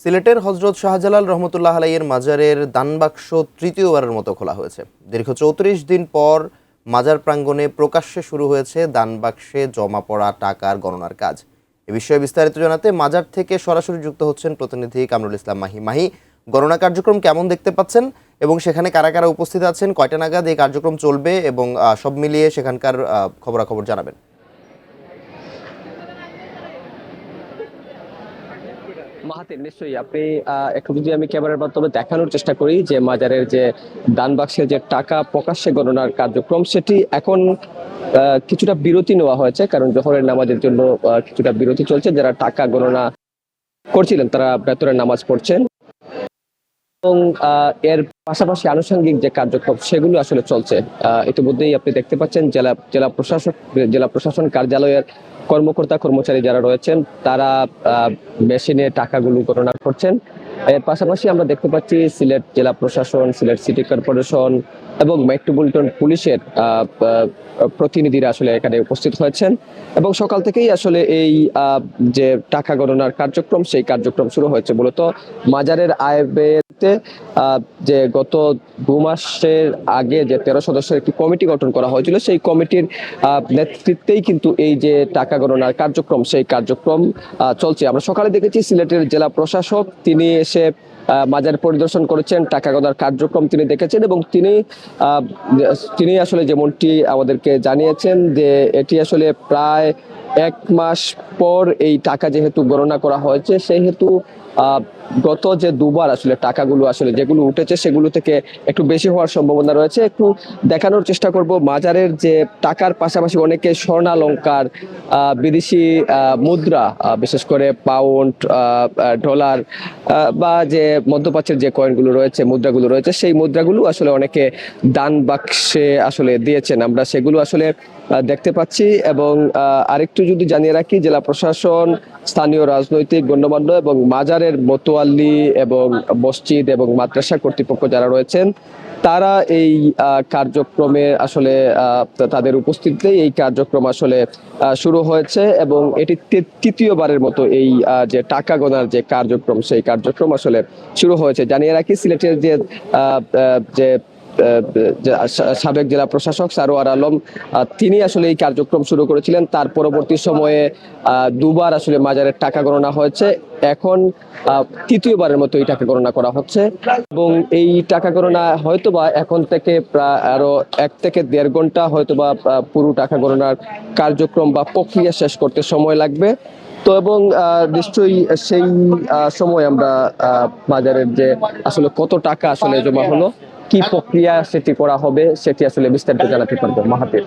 সিলেটের হজরত শাহজালাল রহমতুল্লাহ আলাইয়ের মাজারের দানবাক্স তৃতীয়বারের মতো খোলা হয়েছে। দীর্ঘ ৩৪ দিন পর মাজার প্রাঙ্গণে প্রকাশ্যে শুরু হয়েছে দানবাক্সে জমা পড়া টাকার গণনার কাজ। এ বিষয়ে বিস্তারিত জানাতে মাজার থেকে সরাসরি যুক্ত হচ্ছেন প্রতিনিধি কামরুল ইসলাম মাহি। মাহি, গণনা কার্যক্রম কেমন দেখতে পাচ্ছেন এবং সেখানে কারা কারা উপস্থিত আছেন, কয়টা নাগাদ এই কার্যক্রম চলবে এবং সব মিলিয়ে সেখানকার খবরাখবর জানাবেন। মাহাতির, নিশ্চয়ই আপনি একটু যদি আমি ক্যামেরার মাধ্যমে দেখানোর চেষ্টা করি যে মাজারের যে দান বাক্সের যে টাকা প্রকাশ্যে গণনার কার্যক্রম, সেটি এখন কিছুটা বিরতি নেওয়া হয়েছে, কারণ জোহরের নামাজের জন্য কিছুটা বিরতি চলছে। যারা টাকা গণনা করছিলেন তারা বেতনের নামাজ পড়ছেন এবং এর পাশাপাশি আনুষঙ্গিক যে কার্যক্রম সেগুলো আসলে চলছে। ইতিমধ্যেই আপনি দেখতে পাচ্ছেন জেলা প্রশাসন কার্যালয়ের কর্মকর্তা কর্মচারী যারা রয়েছেন তারা মেশিনে টাকাগুলো গণনা করছেন। এর পাশাপাশি আমরা দেখতে পাচ্ছি সিলেট জেলা প্রশাসন, সিলেট সিটি কর্পোরেশন এবং মেট্রোপলিটন পুলিশের প্রতিনিধিরা আসলে এখানে উপস্থিত হয়েছেন এবং সকাল থেকেই আসলে এই যে টাকা গণনার কার্যক্রম সেই কার্যক্রম শুরু হয়েছে। মূলত মাজারের আয় ব্যয়তে যে গত 2 মাসের আগে যে 13 সদস্যের একটি কমিটি গঠন করা হয়েছিল, সেই কমিটির নেতৃত্বেই কিন্তু এই যে টাকা গণনার কার্যক্রম সেই কার্যক্রম চলছে। আমরা সকালে দেখেছি সিলেটের জেলা প্রশাসক তিনি এসে মাজার পরিদর্শন করেছেন, টাকা গণনার কার্যক্রম তিনি দেখেছেন এবং তিনি আসলে যেমনটি আমাদেরকে জানিয়েছেন যে এটি আসলে প্রায় 1 মাস পর এই টাকা যেহেতু গণনা করা হয়েছে, সেহেতু গত যে 2বার আসলে টাকাগুলো আসলে যেগুলো উঠেছে সেগুলো থেকে একটু বেশি হওয়ার সম্ভাবনা রয়েছে। একটু দেখানোর চেষ্টা করব মাজারের যে টাকার পাশাপাশি অনেকে স্বর্ণালংকার, বিদেশি মুদ্রা, বিশেষ করে পাউন্ড, ডলার বা যে মধ্যপ্রাচ্যের যে কয়েনগুলো রয়েছে, মুদ্রাগুলো রয়েছে, সেই মুদ্রাগুলো আসলে অনেকে দান বাক্সে আসলে দিয়েছেন, আমরা সেগুলো আসলে দেখতে পাচ্ছি। এবং আরেকটু যদি জানিয়ে রাখি, জেলা প্রশাসন, স্থানীয় রাজনৈতিক গণ্যমান্য এবং মাজারের মোতোয়াল্লি এবং মসজিদ এবং মাদ্রাসা কর্তৃপক্ষ যারা রয়েছেন তারা এই কার্যক্রমে আসলে তাদের উপস্থিতিতেই এই কার্যক্রম আসলে শুরু হয়েছে এবং এটি তৃতীয়বারের মতো এই যে টাকা গোনার যে কার্যক্রম সেই কার্যক্রম আসলে শুরু হয়েছে। জানিয়ে রাখি সিলেটের যে সাবেক জেলা প্রশাসক সারোয়ার আলম তিনি আসলে এই কার্যক্রম শুরু করেছিলেন। তার পরবর্তী সময়ে 2বার আসলে মাজারের টাকা গণনা হয়েছে, এখন তৃতীয়বারের মতো এই টাকা গণনা করা হচ্ছে এবং এই টাকা গণনা হয়তোবা এখন থেকে প্রায় আরো 1 থেকে 1.5 ঘন্টা হয়তোবা পুরো টাকা গণনার কার্যক্রম বা প্রক্রিয়া শেষ করতে সময় লাগবে। তো এবং নিশ্চয়ই সেই সময় আমরা মাজারের যে আসলে কত টাকা আসলে জমা হলো, কি প্রক্রিয়া সেটি করা হবে সেটি আসলে বিস্তারিত জানাতে পারবো। মাহাতির।